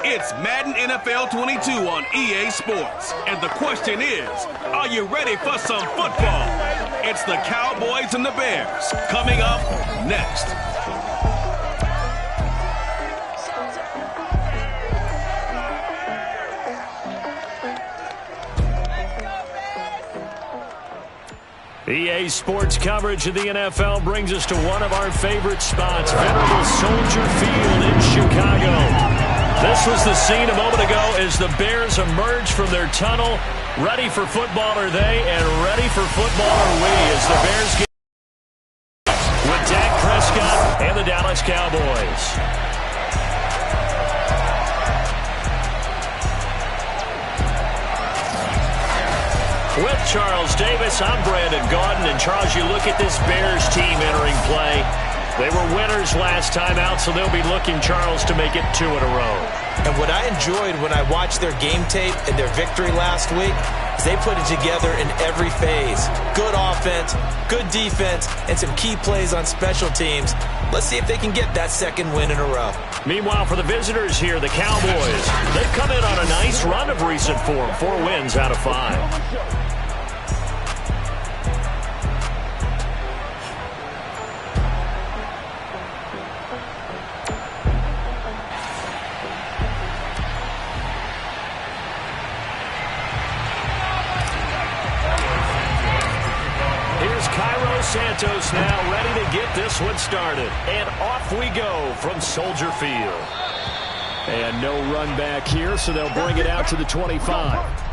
It's Madden NFL 22 on EA Sports. And the question is, are you ready for some football? It's the Cowboys and the Bears coming up next. EA Sports coverage of the NFL brings us to one of our favorite spots, venerable Soldier Field in Chicago. This was the scene a moment ago as the Bears emerge from their tunnel. Ready for football are they, and ready for football are we as the Bears get with Dak Prescott and the Dallas Cowboys. With Charles Davis, I'm Brandon Gordon. And Charles, you look at this Bears team entering play. They were winners last time out, so they'll be looking, Charles, to make it 2 in a row. And what I enjoyed when I watched their game tape and their victory last week is they put it together in every phase. Good offense, good defense, and some key plays on special teams. Let's see if they can get that second win in a row. Meanwhile, for the visitors here, the Cowboys, they've come in on a nice run of recent form. 4 wins out of 5. Santos now ready to get this one started. And off we go from Soldier Field. And no run back here, so they'll bring it out to the 25.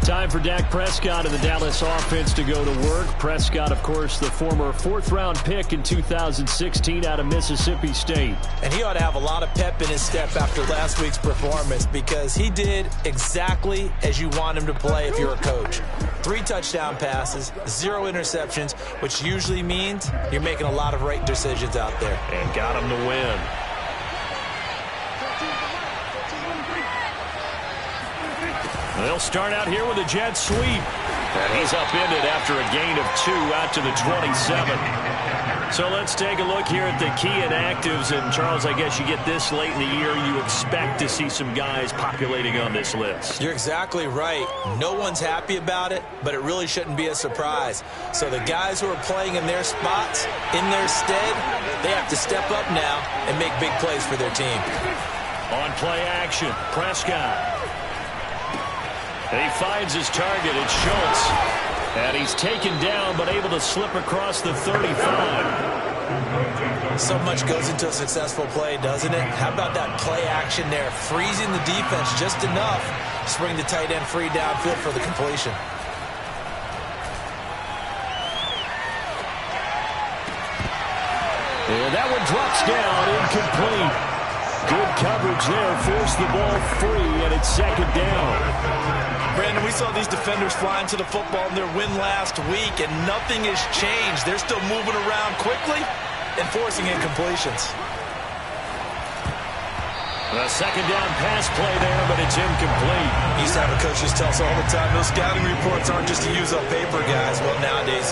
Time for Dak Prescott and the Dallas offense to go to work. Prescott, of course, the former 4th-round pick in 2016 out of Mississippi State. And he ought to have a lot of pep in his step after last week's performance because he did exactly as you want him to play if you're a coach. 3 touchdown passes, 0 interceptions, which usually means you're making a lot of right decisions out there. And got him to win. They'll start out here with a jet sweep. And he's upended after a gain of 2 out to the 27. So let's take a look here at the key inactives. And, Charles, I guess you get this late in the year, you expect to see some guys populating on this list. You're exactly right. No one's happy about it, but it really shouldn't be a surprise. So the guys who are playing in their spots, in their stead, they have to step up now and make big plays for their team. On play action, Prescott. He finds his target, it's Schultz. And he's taken down, but able to slip across the 35. So much goes into a successful play, doesn't it? How about that play action there? Freezing the defense just enough to bring the tight end free downfield for the completion. And that one drops down, incomplete. Good coverage there, forced the ball free, and it's 2nd down. Brandon, we saw these defenders flying to the football in their win last week, and nothing has changed. They're still moving around quickly and forcing incompletions. A 2nd down pass play there, but it's incomplete. Used to have a coach just tell us all the time, those scouting reports aren't just to use up paper, guys. Well, nowadays,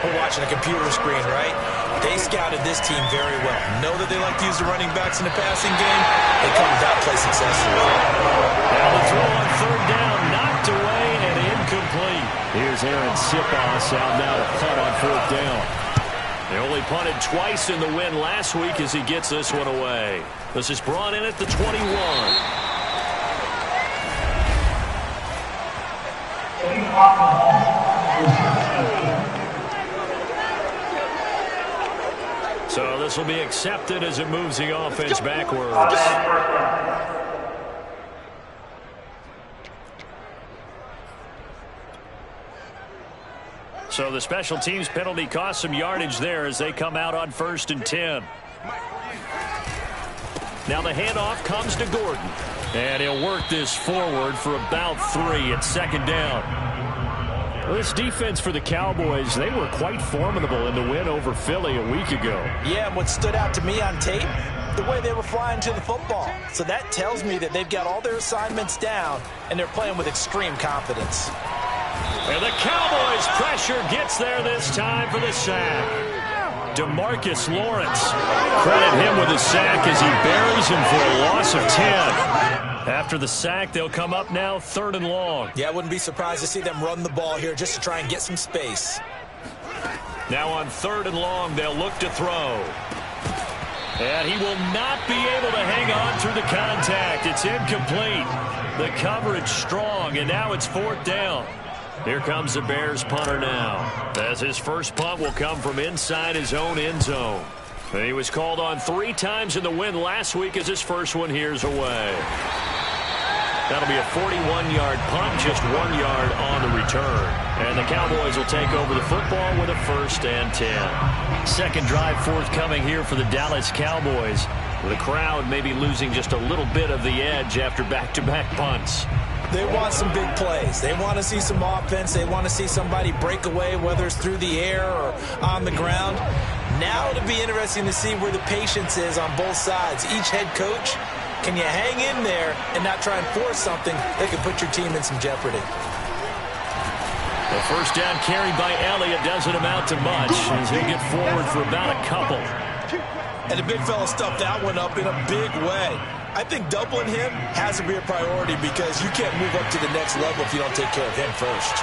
we're watching a computer screen, right? They scouted this team very well. Know that they like to use the running backs in the passing game. They come to that play successfully. Now the throw on 3rd down, knocked away and incomplete. Here's Aaron Sipos out now to punt on 4th down. They only punted twice in the win last week as he gets this one away. This is brought in at the 21. So this will be accepted as it moves the offense backwards. So the special teams penalty cost some yardage there as they come out on 1st and 10. Now the handoff comes to Gordon. And he'll work this forward for about 3 at 2nd down. Well, this defense for the Cowboys, they were quite formidable in the win over Philly a week ago. Yeah, and what stood out to me on tape, the way they were flying to the football. So that tells me that they've got all their assignments down, and they're playing with extreme confidence. And the Cowboys pressure gets there this time for the sack. DeMarcus Lawrence. Credit him with a sack as he buries him for a loss of 10. After the sack, they'll come up now 3rd and long. Yeah, I wouldn't be surprised to see them run the ball here just to try and get some space. Now on 3rd and long, they'll look to throw. And he will not be able to hang on through the contact. It's incomplete. The coverage strong, and now it's 4th down. Here comes the Bears punter now, as his first punt will come from inside his own end zone. And he was called on 3 times in the win last week as his first one here's away. That'll be a 41-yard punt, just 1 yard on the return. And the Cowboys will take over the football with a 1st and 10. Second drive forthcoming here for the Dallas Cowboys. The crowd may be losing just a little bit of the edge after back-to-back punts. They want some big plays. They want to see some offense. They want to see somebody break away, whether it's through the air or on the ground. Now it'll be interesting to see where the patience is on both sides. Each head coach, can you hang in there and not try and force something that could put your team in some jeopardy? The first down carry by Elliott doesn't amount to much as he'll get forward for about a couple. And the big fella stuffed that one up in a big way. I think doubling him has to be a priority because you can't move up to the next level if you don't take care of him first.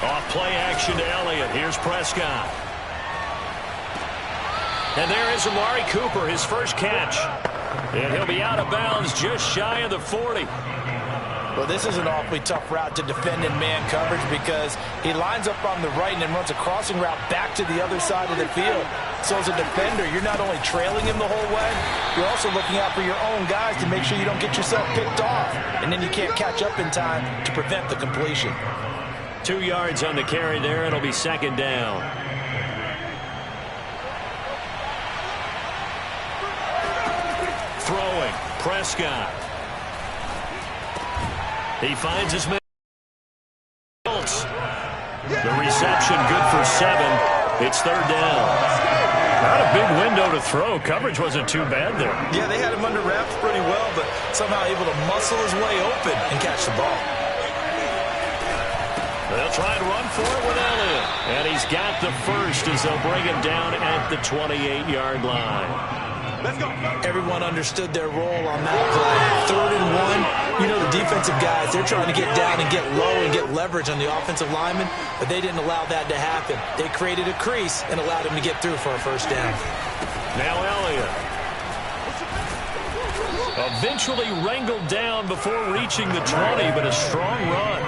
Off play action to Elliott. Here's Prescott. And there is Amari Cooper, his first catch. And he'll be out of bounds just shy of the 40. Well, this is an awfully tough route to defend in man coverage because he lines up on the right and then runs a crossing route back to the other side of the field. So as a defender, you're not only trailing him the whole way, you're also looking out for your own guys to make sure you don't get yourself picked off. And then you can't catch up in time to prevent the completion. 2 yards on the carry there. It'll be 2nd down. Throwing. Prescott. He finds his man. The reception good for 7. It's 3rd down. Not a big window to throw. Coverage wasn't too bad there. Yeah, they had him under wraps pretty well, but somehow able to muscle his way open and catch the ball. They'll try and run for it with Elliott. And he's got the first as they'll bring him down at the 28-yard line. Let's go. Everyone understood their role on that play. 3rd and 1. You know the defensive guys, they're trying to get down and get low and get leverage on the offensive lineman, but they didn't allow that to happen. They created a crease and allowed him to get through for a 1st down. Now Elliott. Eventually wrangled down before reaching the 20, but a strong run.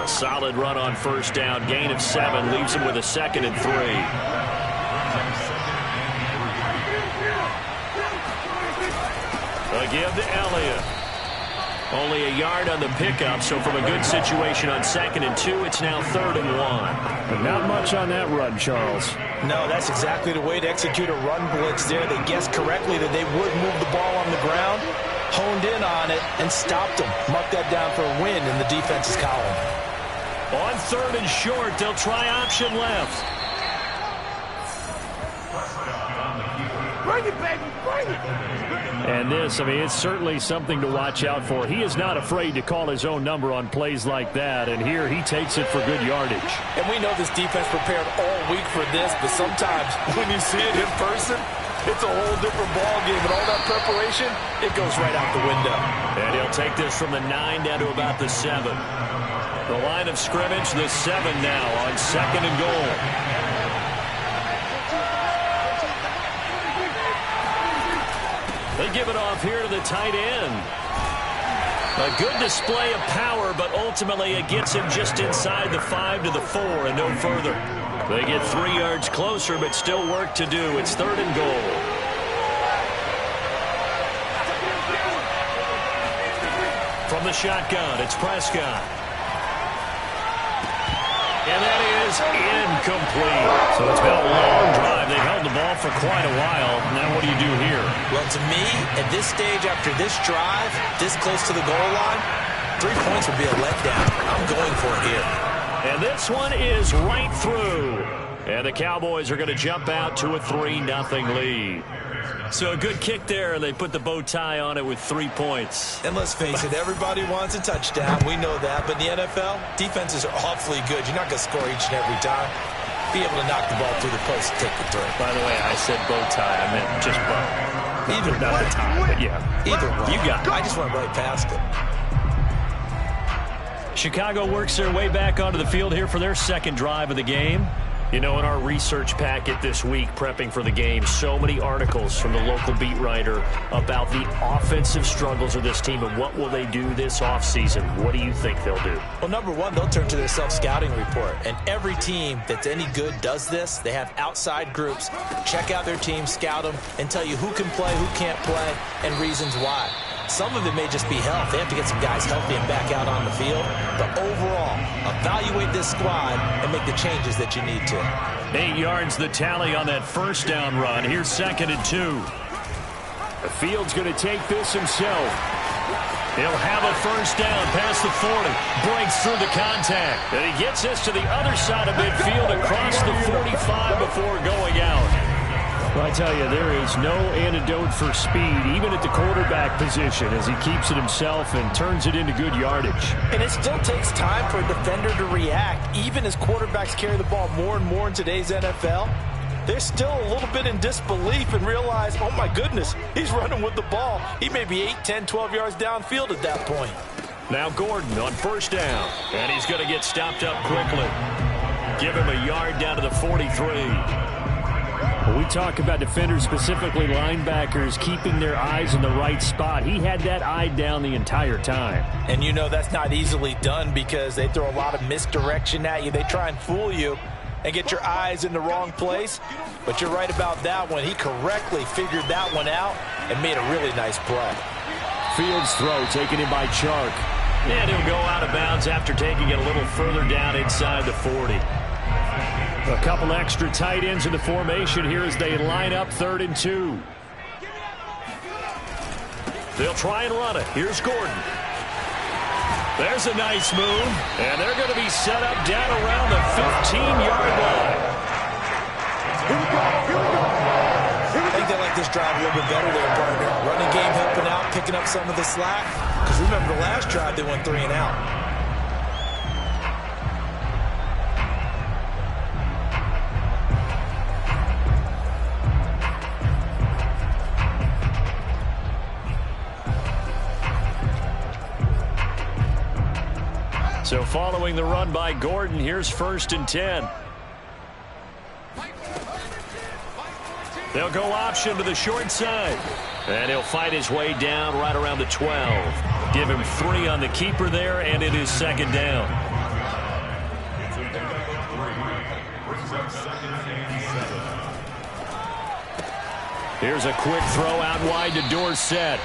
A solid run on 1st down. Gain of 7 leaves him with a 2nd and 3. Give to Elliott. Only a yard on the pickup, so from a good situation on 2nd and 2, it's now 3rd and 1. But not much on that run, Charles. No, that's exactly the way to execute a run blitz there. They guessed correctly that they would move the ball on the ground, honed in on it, and stopped them. Mark that down for a win in the defense's column. On 3rd and short, they'll try option left. Bring it, baby, bring it. And this, I mean, it's certainly something to watch out for. He is not afraid to call his own number on plays like that, and here he takes it for good yardage. And we know this defense prepared all week for this, but sometimes when you see it in person, it's a whole different ball game, and all that preparation, it goes right out the window. And he'll take this from the 9 down to about the 7. The line of scrimmage, the 7 now on 2nd and goal. They give it off here to the tight end. A good display of power, but ultimately it gets him just inside the 5 to the 4 and no further. They get 3 yards closer, but still work to do. It's 3rd and goal. From the shotgun, it's Prescott. And that is incomplete. So it's been a long drive. They've held the ball for quite a while. Now what do you do here? Well, to me, at this stage after this drive, this close to the goal line, 3 points would be a letdown. I'm going for it here. And this one is right through. And the Cowboys are going to jump out to a 3-0 lead. So a good kick there, and they put the bow tie on it with 3 points. And let's face it, everybody wants a touchdown. We know that. But in the NFL, defenses are awfully good. You're not going to score each and every time. Be able to knock the ball through the post and take the throw. By the way, I said bow tie. I meant just bow. Either not way. the tie, but yeah. Either way. You got it. I just went right past it. Chicago works their way back onto the field here for their second drive of the game. You know, in our research packet this week, prepping for the game, so many articles from the local beat writer about the offensive struggles of this team and what will they do this offseason. What do you think they'll do? Well, number one, they'll turn to their self-scouting report. And every team that's any good does this. They have outside groups. Check out their team, scout them, and tell you who can play, who can't play, and reasons why. Some of it may just be health. They have to get some guys healthy and back out on the field. But overall, evaluate this squad and make the changes that you need to. 8 yards the tally on that first down run. Here's 2nd and 2. The field's going to take this himself. He'll have a first down past the 40. Breaks through the contact. And he gets this to the other side of midfield across the 45 before going out. Well, I tell you, there is no antidote for speed, even at the quarterback position, as he keeps it himself and turns it into good yardage. And it still takes time for a defender to react. Even as quarterbacks carry the ball more and more in today's NFL, they're still a little bit in disbelief and realize, oh my goodness, he's running with the ball. He may be 8, 10, 12 yards downfield at that point. Now Gordon on first down, and he's going to get stopped up quickly. Give him a yard down to the 43. When we talk about defenders, specifically linebackers, keeping their eyes in the right spot, he had that eye down the entire time. And you know that's not easily done because they throw a lot of misdirection at you. They try and fool you and get your eyes in the wrong place. But you're right about that one. He correctly figured that one out and made a really nice play. Fields throw taken in by Chark. And he'll go out of bounds after taking it a little further down inside the 40. A couple extra tight ends in the formation here as they line up 3rd and 2. They'll try and run it. Here's Gordon. There's a nice move. And they're going to be set up down around the 15-yard line. I think they like this drive a little bit better there, partner. Running game helping out, picking up some of the slack. Because remember the last drive they went 3 and out. So following the run by Gordon, here's 1st and 10. They'll go option to the short side. And he'll fight his way down right around the 12. Give him 3 on the keeper there, and it is 2nd down. Here's a quick throw out wide to Dorsett.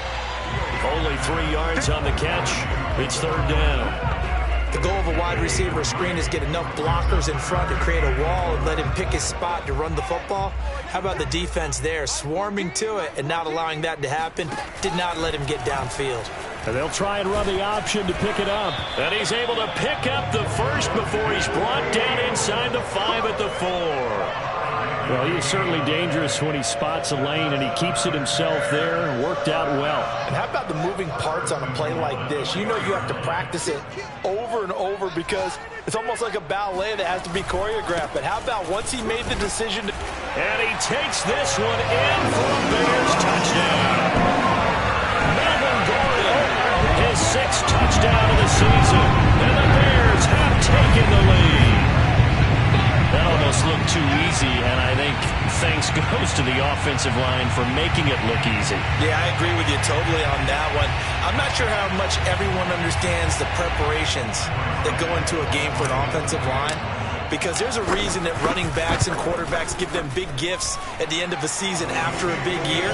Only 3 yards on the catch. It's 3rd down. The goal of a wide receiver screen is get enough blockers in front to create a wall and let him pick his spot to run the football. How about the defense there, swarming to it and not allowing that to happen? Did not let him get downfield. And they'll try and run the option to pick it up. And he's able to pick up the first before he's brought down inside the 5 at the 4. Well, he is certainly dangerous when he spots a lane, and he keeps it himself there. Worked out well. And how about the moving parts on a play like this? You know you have to practice it over and over because it's almost like a ballet that has to be choreographed. But how about once he made the decision to... And he takes this one in for a Bears touchdown. Melvin Gordon, his 6th touchdown of the season. And the Bears have taken the lead. That almost looked too easy, and I think thanks goes to the offensive line for making it look easy. Yeah, I agree with you totally on that one. I'm not sure how much everyone understands the preparations that go into a game for an offensive line, because there's a reason that running backs and quarterbacks give them big gifts at the end of the season after a big year.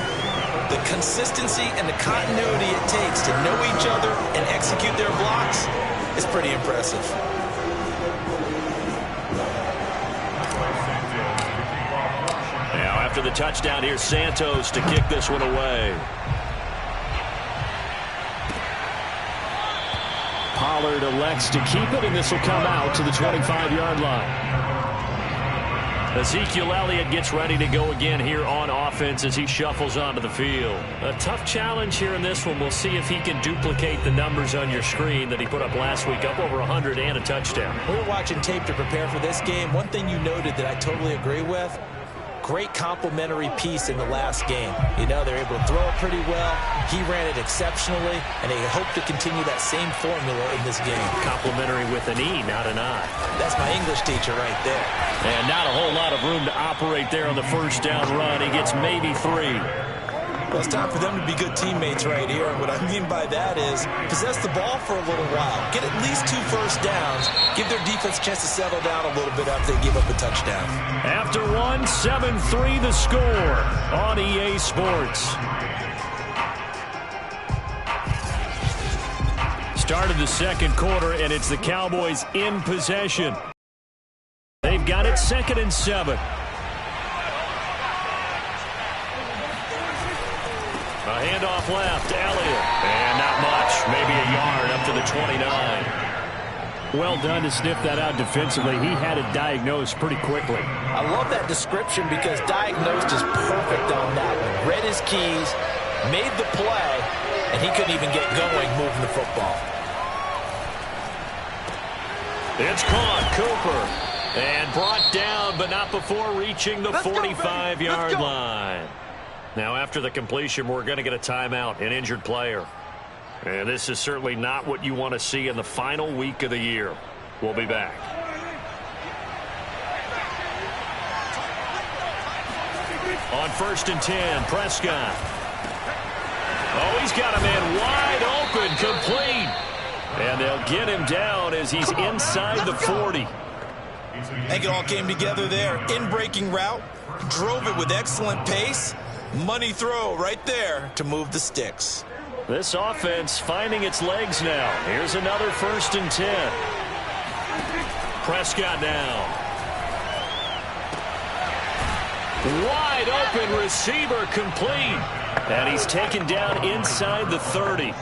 The consistency and the continuity it takes to know each other and execute their blocks is pretty impressive. after the touchdown. Here's Santos to kick this one away. Pollard elects to keep it, and this will come out to the 25-yard line. Ezekiel Elliott gets ready to go again here on offense as he shuffles onto the field. A tough challenge here in this one. We'll see if he can duplicate the numbers on your screen that he put up last week, up over 100 and a touchdown. We were watching tape to prepare for this game. One thing you noted that I totally agree with, great complimentary piece in the last game. You know, they're able to throw it pretty well. He ran it exceptionally, and they hope to continue that same formula in this game. Complimentary with an E, not an I. That's my English teacher right there. And not a whole lot of room to operate there on the first down run. He gets maybe 3. Well, it's time for them to be good teammates right here. And what I mean by that is possess the ball for a little while. Get at least 2 first downs. Give their defense a chance to settle down a little bit after they give up a touchdown. After 1, 7-3 the score on EA Sports. Start of the second quarter, and it's the Cowboys in possession. They've got it 2nd and 7. A handoff left, Elliott. And not much, maybe a yard up to the 29. Well done to sniff that out defensively. He had it diagnosed pretty quickly. I love that description because diagnosed is perfect on that one. Read his keys, made the play, and he couldn't even get going moving the football. It's caught, Cooper. And brought down, but not before reaching the 45-yard line. Now, after the completion, we're going to get a timeout, an injured player. And this is certainly not what you want to see in the final week of the year. We'll be back. On 1st and 10, Prescott. Oh, he's got a man wide open, complete. And they'll get him down as he's inside the 40. I think it all came together there. In-breaking route, drove it with excellent pace. Money throw right there to move the sticks. This offense finding its legs now. Here's another 1st and 10. Prescott now. Wide open receiver complete. And he's taken down inside the 30.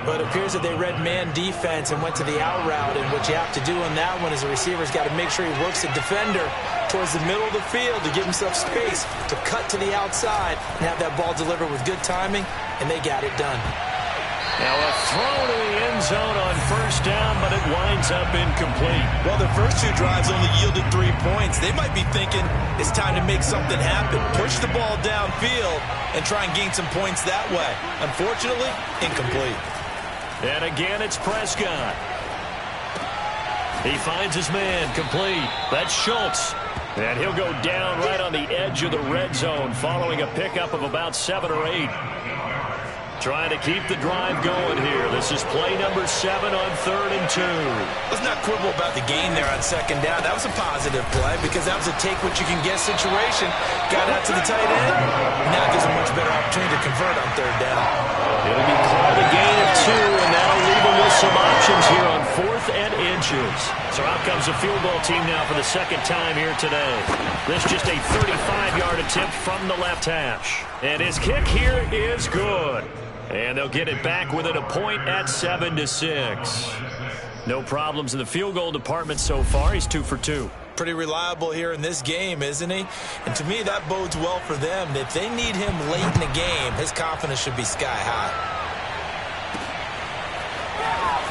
But it appears that they read man defense and went to the out route. And what you have to do on that one is the receiver's got to make sure he works the defender towards the middle of the field to give himself space to cut to the outside and have that ball delivered with good timing, and they got it done. Now a throw to the end zone on 1st down, but it winds up incomplete. Well, the first 2 drives only yielded 3 points. They might be thinking it's time to make something happen. Push the ball downfield and try and gain some points that way. Unfortunately, incomplete. And again, it's Prescott. He finds his man, complete. That's Schultz. And he'll go down right on the edge of the red zone following a pickup of about 7 or 8. Trying to keep the drive going here. This is play number 7 on 3rd and 2. Let's not quibble about the gain there on 2nd down. That was a positive play because that was a take-what-you-can-get situation. Got out to the tight end. Now it gives a much better opportunity to convert on 3rd down. It'll be called a gain of 2, and that'll leave them with some options here on 4th and inches. So out comes the field goal team now for the 2nd time here today. This just a 35-yard attempt from the left hash. And his kick here is good. And they'll get it back within a point at 7-6. No problems in the field goal department so far. He's 2 for 2. Pretty reliable here in this game, isn't he? And to me, that bodes well for them. If they need him late in the game, his confidence should be sky high.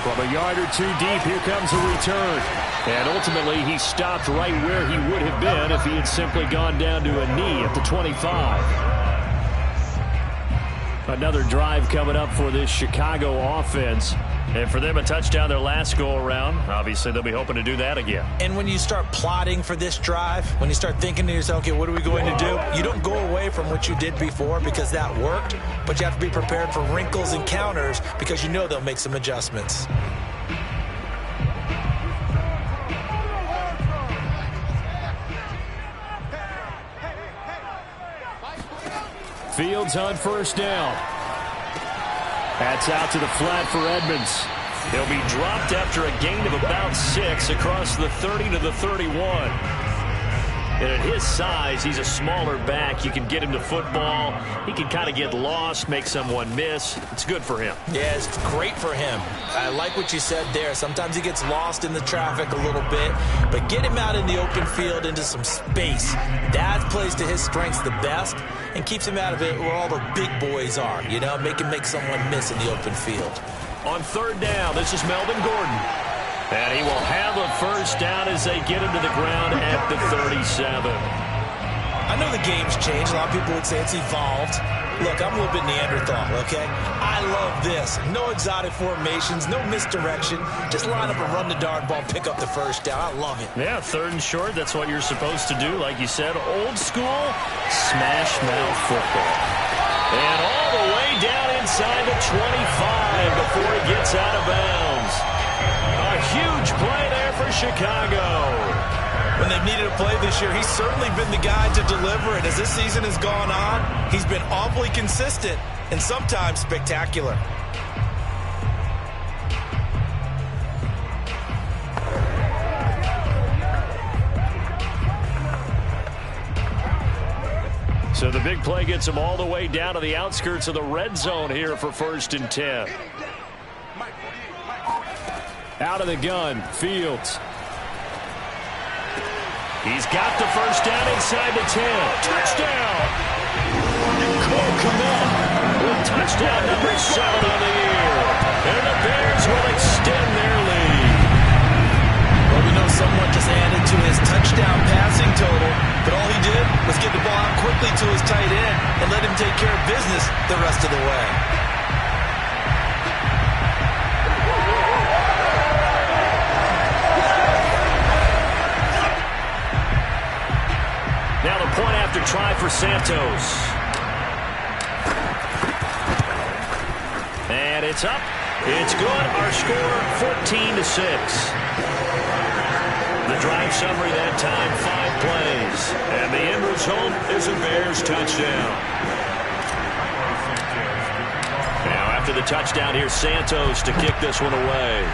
From a yard or 2 deep, here comes a return. And ultimately, he stopped right where he would have been if he had simply gone down to a knee at the 25. Another drive coming up for this Chicago offense. And for them, a touchdown their last go-around. Obviously, they'll be hoping to do that again. And when you start plotting for this drive, when you start thinking to yourself, okay, what are we going to do? You don't go away from what you did before because that worked, but you have to be prepared for wrinkles and counters because you know they'll make some adjustments. Fields on 1st down. That's out to the flat for Edmonds. He'll be dropped after a gain of about 6 across the 30 to the 31. And at his size, he's a smaller back. You can get him to football. He can kind of get lost, make someone miss. It's good for him. Yeah, it's great for him. I like what you said there. Sometimes he gets lost in the traffic a little bit, but get him out in the open field into some space. That plays to his strengths the best and keeps him out of it where all the big boys are. You know, make someone miss in the open field. On third down, this is Melvin Gordon. And he will have a first down as they get him to the ground at the 37. I know the game's changed. A lot of people would say it's evolved. Look, I'm a little bit Neanderthal, okay? I love this. No exotic formations, no misdirection. Just line up and run the darn ball, pick up the first down. I love it. Yeah, third and short, that's what you're supposed to do. Like you said, old school, smash mouth football. And all the way down inside the 25 before he gets out of bounds. A huge play there for Chicago. When they've needed a play this year, he's certainly been the guy to deliver it. As this season has gone on, he's been awfully consistent and sometimes spectacular. So the big play gets him all the way down to the outskirts of the red zone here for 1st and 10. Out of the gun, Fields. He's got the first down inside the 10. Touchdown! Cole Kmet with touchdown number 7 on the year. And the Bears will extend their lead. Well, we know someone just added to his touchdown passing total, but all he did was get the ball out quickly to his tight end and let him take care of business the rest of the way. Now the point after try for Santos. And it's up. It's good. Our score, 14-6. The drive summary that time, 5 plays. And the end result is a Bears touchdown. Now after the touchdown, here's Santos to kick this one away.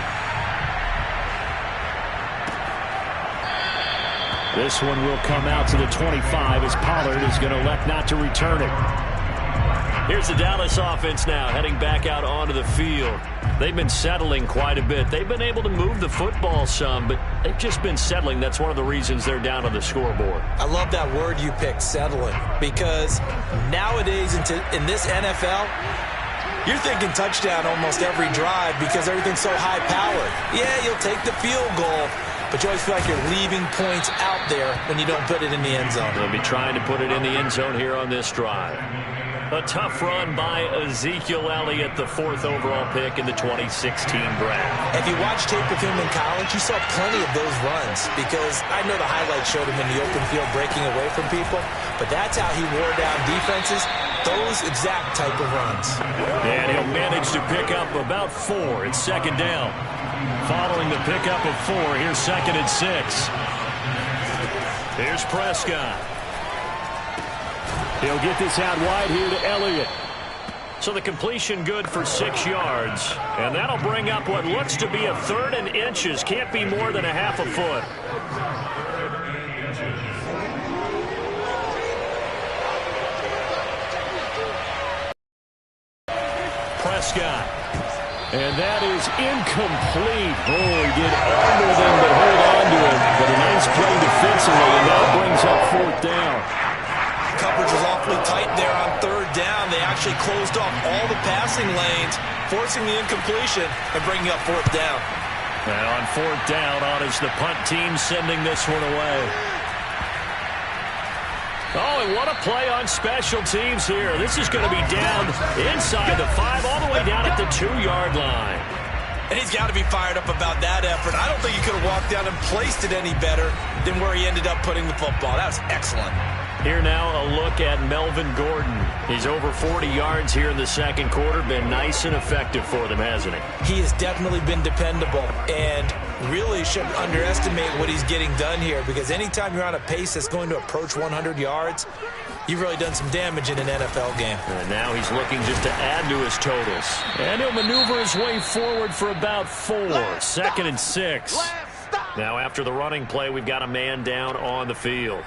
This one will come out to the 25 as Pollard is going to elect not to return it. Here's the Dallas offense now heading back out onto the field. They've been settling quite a bit. They've been able to move the football some, but they've just been settling. That's one of the reasons they're down on the scoreboard. I love that word you picked, settling, because nowadays in this NFL, you're thinking touchdown almost every drive because everything's so high-powered. Yeah, you'll take the field goal, but you always feel like you're leaving points out there when you don't put it in the end zone. They'll be trying to put it in the end zone here on this drive. A tough run by Ezekiel Elliott, the 4th overall pick in the 2016 draft. If you watched tape of him in college, you saw plenty of those runs because I know the highlights showed him in the open field breaking away from people, but that's how he wore down defenses, those exact type of runs. And he'll manage to pick up about 4. It's 2nd down. Following the pickup of 4, here's 2nd and 6. Here's Prescott. He'll get this out wide here to Elliott. So the completion good for 6 yards. And that'll bring up what looks to be a 3rd and inches. Can't be more than a half a foot. Prescott. And that is incomplete. Oh, he did under them, but hold on to him. But a nice play defensively, and that brings up 4th down. Coverage was awfully tight there on 3rd down. They actually closed off all the passing lanes, forcing the incompletion and bringing up 4th down. And on 4th down, on is the punt team sending this one away. Oh, and what a play on special teams here. This is going to be down inside the 5, all the way down at the 2-yard line. And he's got to be fired up about that effort. I don't think he could have walked down and placed it any better than where he ended up putting the football. That was excellent. Here now a look at Melvin Gordon. He's over 40 yards here in the 2nd quarter. Been nice and effective for them, hasn't he? He has definitely been dependable and really shouldn't underestimate what he's getting done here because anytime you're on a pace that's going to approach 100 yards, you've really done some damage in an NFL game. And now he's looking just to add to his totals. And he'll maneuver his way forward for about 4. 2nd and 6. Now after the running play, we've got a man down on the field.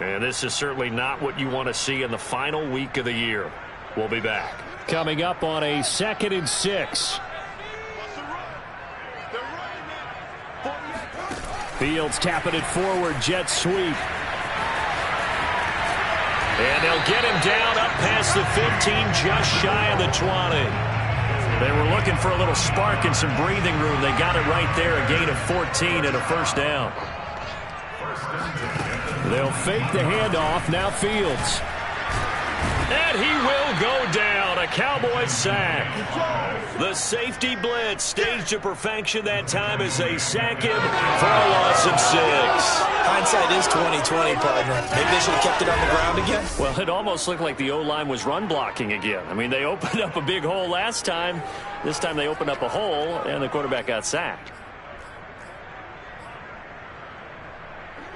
And this is certainly not what you want to see in the final week of the year. We'll be back. Coming up on a 2nd and 6. Fields tapping it forward, jet sweep. And they'll get him down up past the 15, just shy of the 20. They were looking for a little spark and some breathing room. They got it right there, a gain of 14 and a first down. They'll fake the handoff, now Fields. And he will go down, a Cowboys sack. The safety blitz staged to perfection that time as they sack him for a loss of 6. Hindsight is 20/20, partner. Maybe they should have kept it on the ground again. Well, it almost looked like the O-line was run blocking again. I mean, they opened up a big hole last time. This time they opened up a hole, and the quarterback got sacked.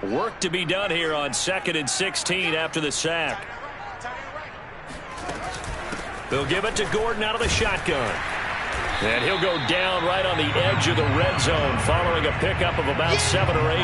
Work to be done here on 2nd and 16 after the sack. They'll give it to Gordon out of the shotgun. And he'll go down right on the edge of the red zone following a pickup of about 7 or 8.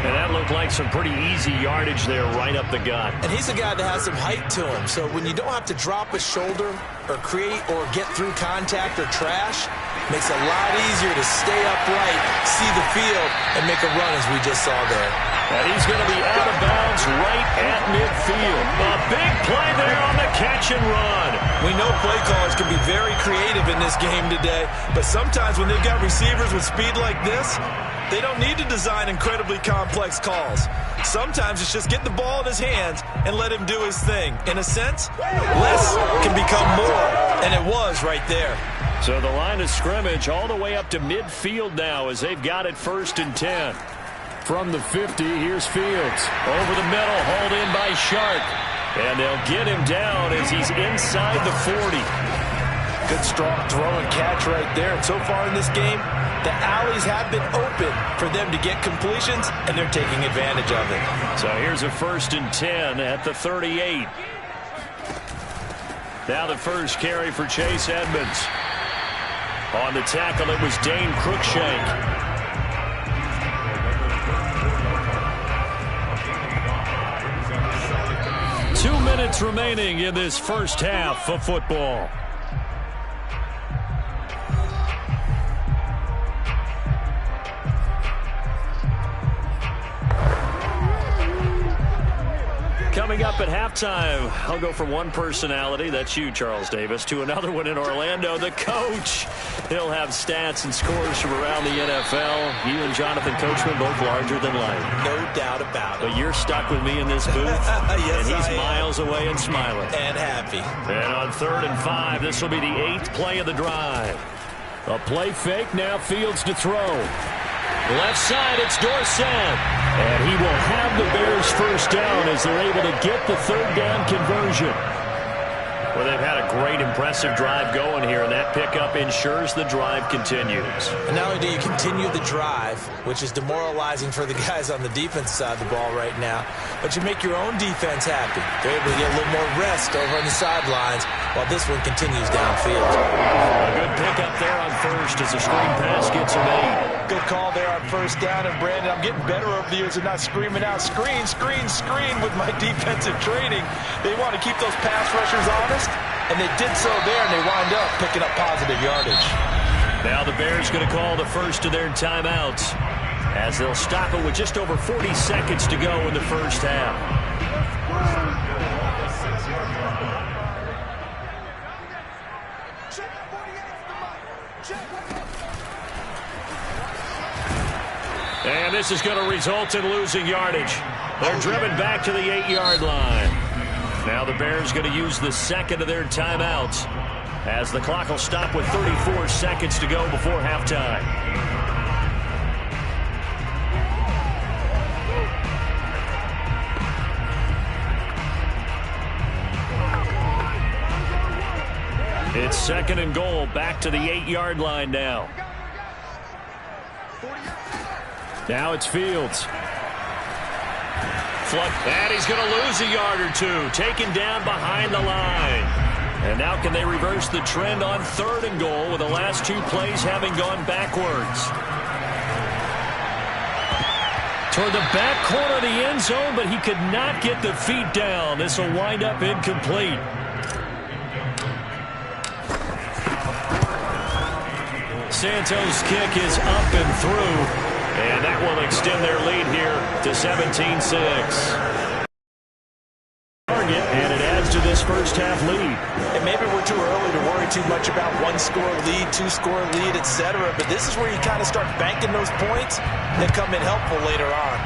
And that looked like some pretty easy yardage there right up the gut. And he's a guy that has some height to him. So when you don't have to drop a shoulder or create or get through contact or trash, makes it a lot easier to stay upright, see the field, and make a run as we just saw there. And he's going to be out of bounds right at midfield. A big play there on the catch and run. We know play callers can be very creative in this game today, but sometimes when they've got receivers with speed like this, they don't need to design incredibly complex calls. Sometimes it's just get the ball in his hands and let him do his thing. In a sense, less can become more, and it was right there. So the line of scrimmage all the way up to midfield now as they've got it 1st and 10. From the 50, here's Fields. Over the middle, hauled in by Sharp. And they'll get him down as he's inside the 40. Good strong throw and catch right there. And so far in this game, the alleys have been open for them to get completions, and they're taking advantage of it. So here's a 1st and 10 at the 38. Now the first carry for Chase Edmonds. On the tackle, it was Dane Cruikshank. 2 minutes remaining in this first half of football. Coming up at halftime, I'll go from one personality, that's you, Charles Davis, to another one in Orlando, the coach. He'll have stats and scores from around the NFL. You and Jonathan Coachman both larger than life. No doubt about it. But you're stuck with me in this booth, yes, and he's miles away and smiling. And happy. And on 3rd and 5, this will be the 8th play of the drive. A play fake, now Fields to throw. Left side, it's Dorsett. And he will have the Bears first down as they're able to get the 3rd down conversion. Well, they've had a great, impressive drive going here, and that pickup ensures the drive continues. And not only do you continue the drive, which is demoralizing for the guys on the defense side of the ball right now, but you make your own defense happy. They're able to get a little more rest over on the sidelines while this one continues downfield. A good pickup there on 1st as the screen pass gets him 8. Good call there on 1st down, and Brandon, I'm getting better over the years of not screaming out, screen, screen, screen with my defensive training. They want to keep those pass rushers honest, and they did so there, and they wind up picking up positive yardage. Now the Bears going to call the first of their timeouts as they'll stop it with just over 40 seconds to go in the first half. And this is going to result in losing yardage. They're driven back to the 8-yard line. Now the Bears going to use the 2nd of their timeouts as the clock will stop with 34 seconds to go before halftime. It's 2nd and goal, back to the 8-yard line now. Now it's Fields. And he's going to lose a yard or two, taken down behind the line. And now can they reverse the trend on 3rd and goal with the last 2 plays having gone backwards? toward the back corner of the end zone, but he could not get the feet down. This will wind up incomplete. Santos' kick is up and through, and that will extend their lead here to 17-6. And it adds to this first half lead. And maybe we're too early to worry too much about one-score lead, two-score lead, etc. But this is where you kind of start banking those points that come in helpful later on.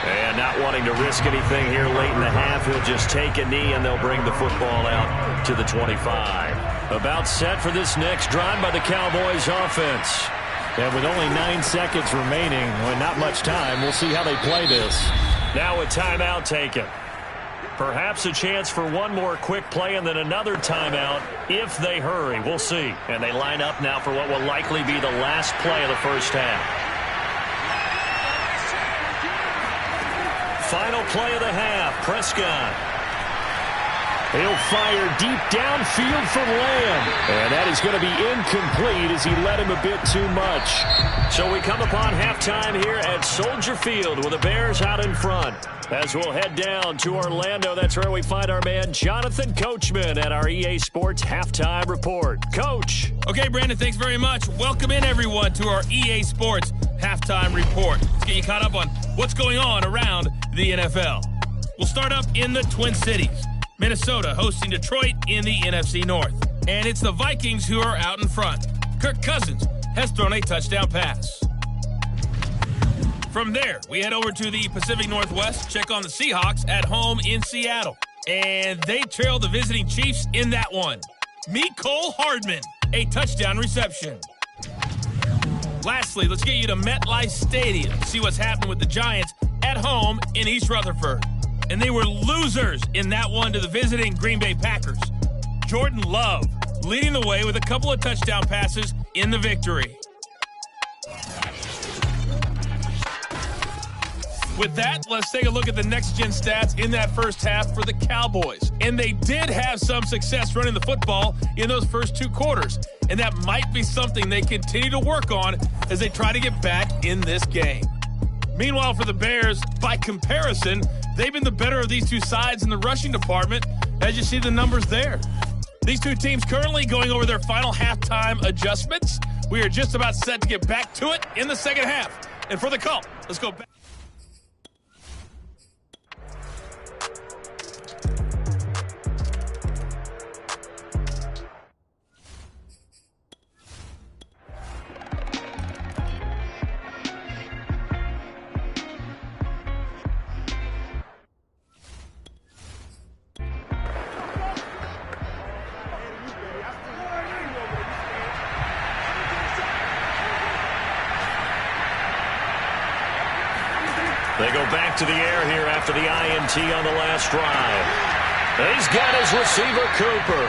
And not wanting to risk anything here late in the half, he'll just take a knee and they'll bring the football out to the 25. About set for this next drive by the Cowboys offense. And with only 9 seconds remaining, well, not much time, we'll see how they play this. Now a timeout taken. Perhaps a chance for one more quick play and then another timeout if they hurry. We'll see. And they line up now for what will likely be the last play of the first half. Final play of the half, Prescott. He'll fire deep downfield for Lamb. And that is going to be incomplete as he led him a bit too much. So we come upon halftime here at Soldier Field with the Bears out in front. As we'll head down to Orlando, that's where we find our man Jonathan Coachman at our EA Sports Halftime Report. Coach. Okay, Brandon, thanks very much. Welcome in, everyone, to our EA Sports Halftime Report. Let's get you caught up on what's going on around the NFL. We'll start up in the Twin Cities. Minnesota hosting Detroit in the NFC North. And it's the Vikings who are out in front. Kirk Cousins has thrown a touchdown pass. From there, we head over to the Pacific Northwest, check on the Seahawks at home in Seattle. And they trail the visiting Chiefs in that one. Mecole Hardman, a touchdown reception. Lastly, let's get you to MetLife Stadium, see what's happening with the Giants at home in East Rutherford. And they were losers in that one to the visiting Green Bay Packers. Jordan Love leading the way with a couple of touchdown passes in the victory. With that, let's take a look at the next-gen stats in that first half for the Cowboys. And they did have some success running the football in those first 2 quarters. And that might be something they continue to work on as they try to get back in this game. Meanwhile, for the Bears, by comparison, they've been the better of these two sides in the rushing department, as you see the numbers there. These two teams currently going over their final halftime adjustments. We are just about set to get back to it in the second half. And for the call, let's go back. They go back to the air here after the INT on the last drive. He's got his receiver, Cooper.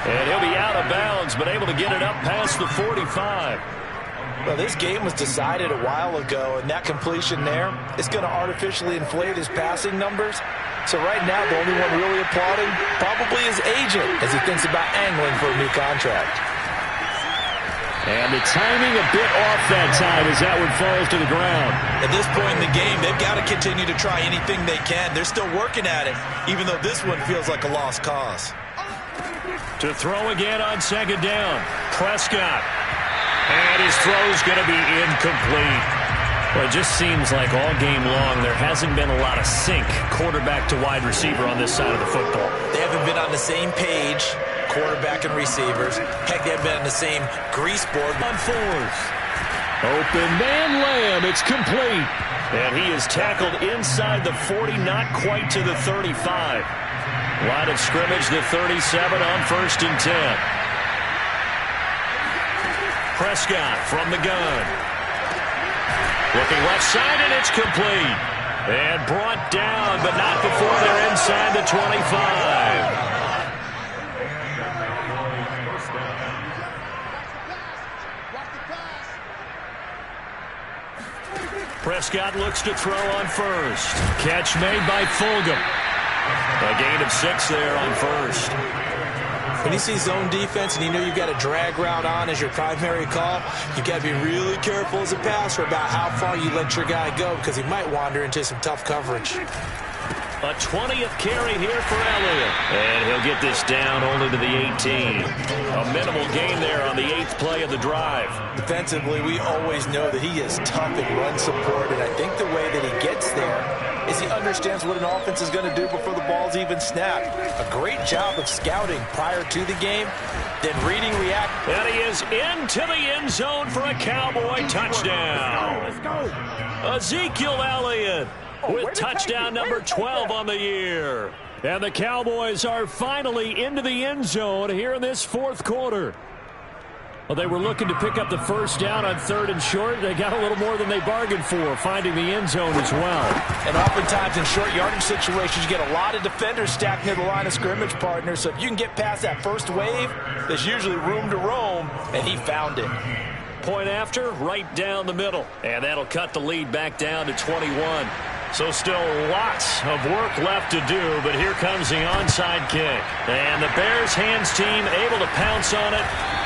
And he'll be out of bounds, but able to get it up past the 45. Well, this game was decided a while ago, and that completion there is going to artificially inflate his passing numbers. So right now, the only one really applauding probably his agent as he thinks about angling for a new contract. And the timing a bit off that time as that one falls to the ground. At this point in the game, they've got to continue to try anything they can. They're still working at it, even though this one feels like a lost cause. To throw again on second down, Prescott. And his throw's going to be incomplete. Well, it just seems like all game long there hasn't been a lot of sync quarterback to wide receiver on this side of the football. They haven't been on the same page, quarterback and receivers. Heck, they've been on the same grease board. On 4th. Open man Lamb. It's complete. And he is tackled inside the 40, not quite to the 35. Line of scrimmage, the 37 on 1st and 10. Prescott from the gun. Looking left side, and it's complete. And brought down, but not before they're inside the 25. Prescott looks to throw on 1st. Catch made by Fulgham. A gain of 6 there on 1st. When you see zone defense and you know you've got a drag route on as your primary call, you've got to be really careful as a passer about how far you let your guy go because he might wander into some tough coverage. A 20th carry here for Elliott. And he'll get this down only to the 18. A minimal gain there on the 8th play of the drive. Defensively, we always know that he is tough in run support, and I think the way that he gets there is he understands what an offense is going to do before the ball's even snapped. A great job of scouting prior to the game, then reading, react. And he is into the end zone for a Cowboy touchdown. Let's go. Ezekiel Elliott with touchdown number 12 on the year. And the Cowboys are finally into the end zone here in this fourth quarter. Well, they were looking to pick up the first down on 3rd and short. They got a little more than they bargained for, finding the end zone as well. And oftentimes in short yardage situations, you get a lot of defenders stacked near the line of scrimmage, partner. So if you can get past that first wave, there's usually room to roam, and he found it. Point after, right down the middle. And that'll cut the lead back down to 21. So still lots of work left to do, but here comes the onside kick. And the Bears hands team able to pounce on it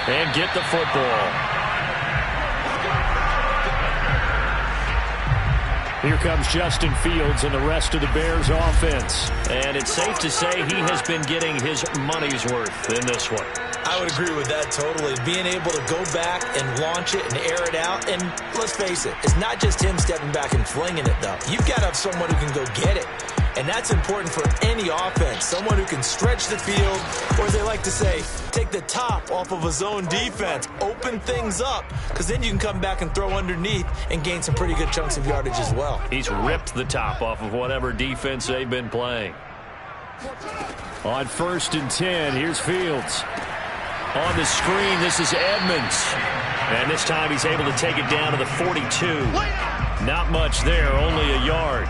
and get the football. Here comes Justin Fields and the rest of the Bears offense. And it's safe to say he has been getting his money's worth in this one. I would agree with that totally. Being able to go back and launch it and air it out. And let's face it, it's not just him stepping back and flinging it, though. You've got to have someone who can go get it. And that's important for any offense. Someone who can stretch the field, or as they like to say, take the top off of a zone defense, open things up, because then you can come back and throw underneath and gain some pretty good chunks of yardage as well. He's ripped the top off of whatever defense they've been playing. On 1st and 10, here's Fields. On the screen, this is Edmonds. And this time he's able to take it down to the 42. Not much there, only a yard.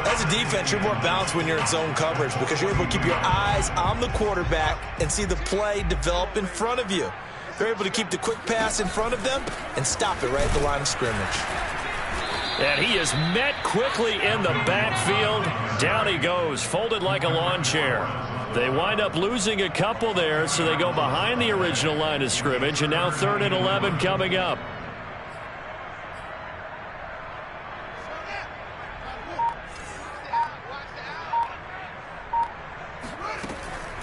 As a defense, you're more balanced when you're in zone coverage because you're able to keep your eyes on the quarterback and see the play develop in front of you. They're able to keep the quick pass in front of them and stop it right at the line of scrimmage. And he is met quickly in the backfield. Down he goes, folded like a lawn chair. They wind up losing a couple there, so they go behind the original line of scrimmage, and now 3rd and 11 coming up.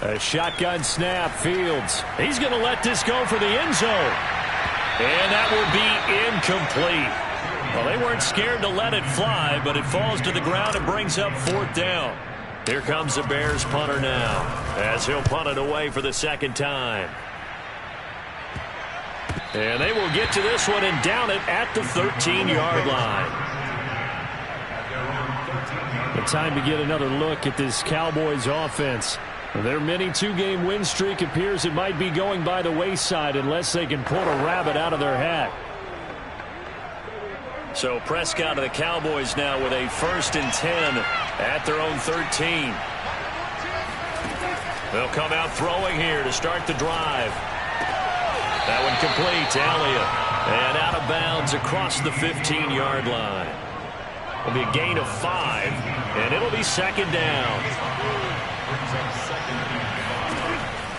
A shotgun snap, Fields. He's going to let this go for the end zone. And that will be incomplete. Well, they weren't scared to let it fly, but it falls to the ground and brings up 4th down. Here comes the Bears punter now, as he'll punt it away for the 2nd time. And they will get to this one and down it at the 13-yard line. The time to get another look at this Cowboys offense. Their mini 2-game win streak appears it might be going by the wayside unless they can pull a rabbit out of their hat. So Prescott of the Cowboys now with a 1st and 10 at their own 13. They'll come out throwing here to start the drive. That one complete to Elliott. And out of bounds across the 15-yard line. It'll be a gain of 5, and it'll be 2nd down.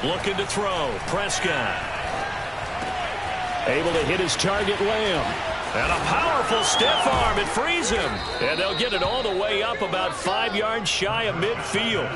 Looking to throw, Prescott. Able to hit his target, Lamb. And a powerful stiff arm. It frees him. And they'll get it all the way up about 5 yards shy of midfield.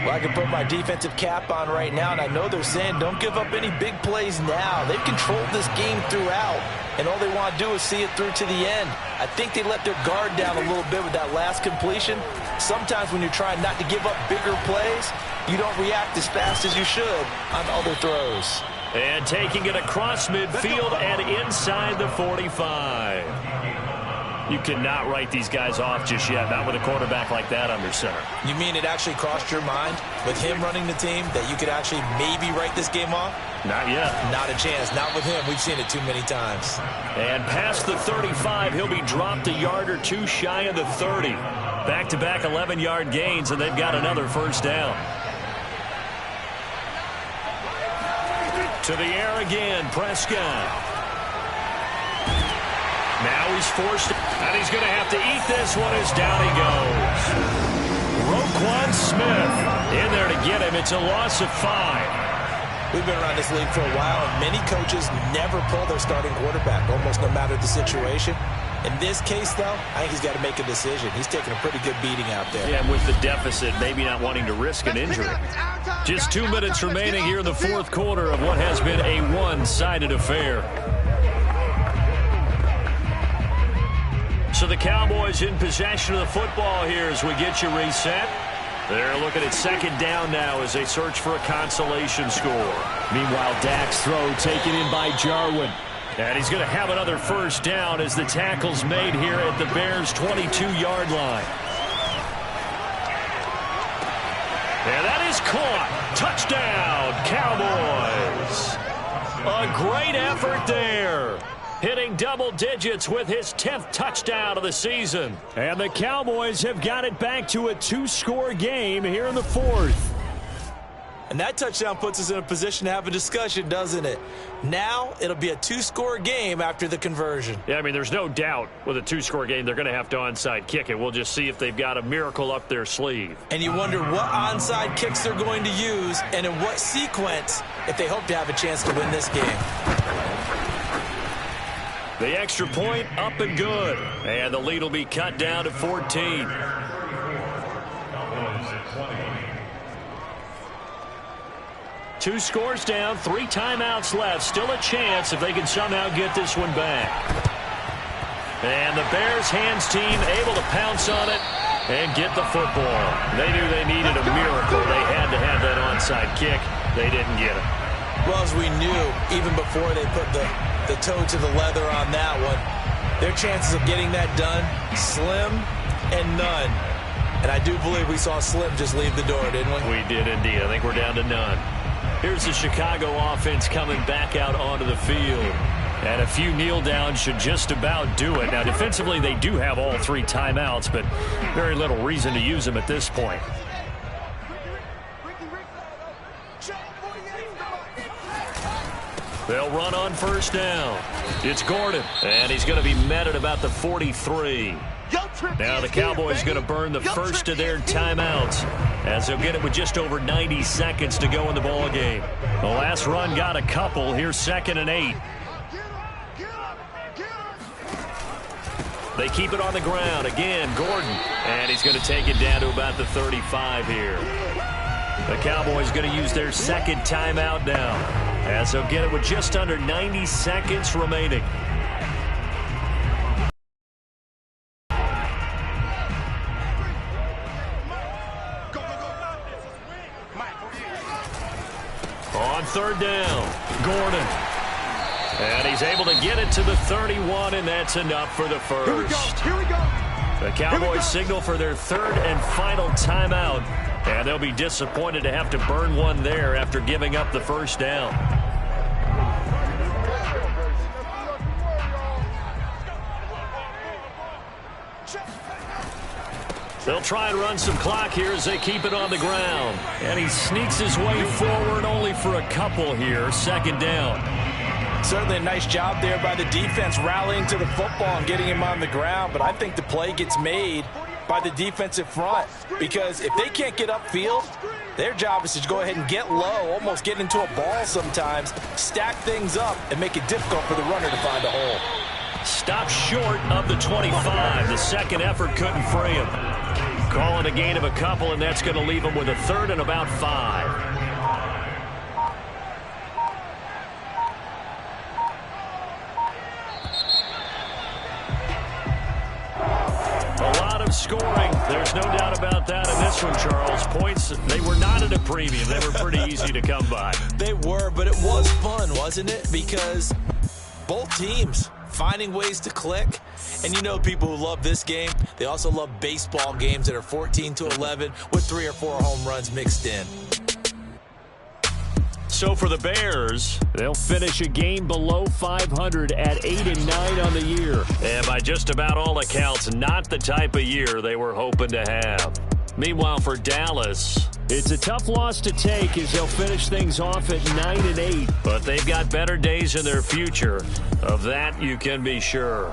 Well, I can put my defensive cap on right now, and I know they're saying don't give up any big plays now. They've controlled this game throughout, and all they want to do is see it through to the end. I think they let their guard down a little bit with that last completion. Sometimes when you're trying not to give up bigger plays, you don't react as fast as you should on other throws. And taking it across midfield and inside the 45. You cannot write these guys off just yet, not with a quarterback like that under center. You mean it actually crossed your mind with him running the team that you could actually maybe write this game off? Not yet. Not a chance. Not with him. We've seen it too many times. And past the 35, he'll be dropped a yard or two shy of the 30. Back-to-back 11-yard gains, and they've got another 1st down. To the air again, Prescott. Now he's forced, and he's going to have to eat this one as down he goes. Broke Roquan Smith in there to get him. It's a loss of 5. We've been around this league for a while, and many coaches never pull their starting quarterback, almost no matter the situation. In this case, though, I think he's got to make a decision. He's taking a pretty good beating out there. Yeah, and with the deficit, maybe not wanting to risk an injury. Just 2 minutes remaining here in the fourth quarter of what has been a one-sided affair. So the Cowboys in possession of the football here as we get you reset. They're looking at second down now as they search for a consolation score. Meanwhile, Dak's throw taken in by Jarwin. And he's going to have another first down as the tackle's made here at the Bears' 22-yard line. And that is caught. Touchdown, Cowboys. A great effort there. Hitting double digits with his 10th touchdown of the season. And the Cowboys have got it back to a 2-score game here in the fourth. And that touchdown puts us in a position to have a discussion, doesn't it? Now it'll be a 2-score game after the conversion. Yeah, I mean, there's no doubt with a 2-score game they're going to have to onside kick it. We'll just see if they've got a miracle up their sleeve. And you wonder what onside kicks they're going to use and in what sequence if they hope to have a chance to win this game. The extra point up and good. And the lead will be cut down to 14. Two scores down, 3 timeouts left. Still a chance if they can somehow get this one back. And the Bears hands team able to pounce on it and get the football. They knew they needed a miracle. They had to have that onside kick. They didn't get it. Well, as we knew, even before they put the toe to the leather on that one, their chances of getting that done, slim and none. And I do believe we saw Slim just leave the door, didn't we? We did indeed. I think we're down to none. Here's the Chicago offense coming back out onto the field. And a few kneel downs should just about do it. Now, defensively, they do have all 3 timeouts, but very little reason to use them at this point. They'll run on first down. It's Gordon, and he's going to be met at about the 43. Now the Cowboys going to burn the first of their timeouts as they'll get it with just over 90 seconds to go in the ball game. The last run got a couple. Here's 2nd and 8. They keep it on the ground. Again, Gordon. And he's going to take it down to about the 35 here. The Cowboys going to use their 2nd timeout now as they'll get it with just under 90 seconds remaining. On 3rd down, Gordon. And he's able to get it to the 31, and that's enough for the first. Here we go. The Cowboys signal for their 3rd and final timeout, and they'll be disappointed to have to burn one there after giving up the first down. They'll try and run some clock here as they keep it on the ground. And he sneaks his way forward only for a couple here. 2nd down. Certainly a nice job there by the defense rallying to the football and getting him on the ground. But I think the play gets made by the defensive front. Because if they can't get upfield, their job is to go ahead and get low, almost get into a ball sometimes, stack things up, and make it difficult for the runner to find a hole. Stop short of the 25. The second effort couldn't free him. Calling a gain of a couple, and that's going to leave him with a 3rd and about 5. A lot of scoring. There's no doubt about that in this one, Charles. Points, they were not at a premium. They were pretty easy to come by. They were, but it was fun, wasn't it? Because both teams finding ways to click. And you know people who love this game, they also love baseball games that are 14-11 with 3 or 4 home runs mixed in. So for the Bears, they'll finish a game below 500 at 8-9 on the year. And by just about all accounts, not the type of year they were hoping to have. Meanwhile, for Dallas, it's a tough loss to take as they'll finish things off at 9-8. But they've got better days in their future. Of that, you can be sure.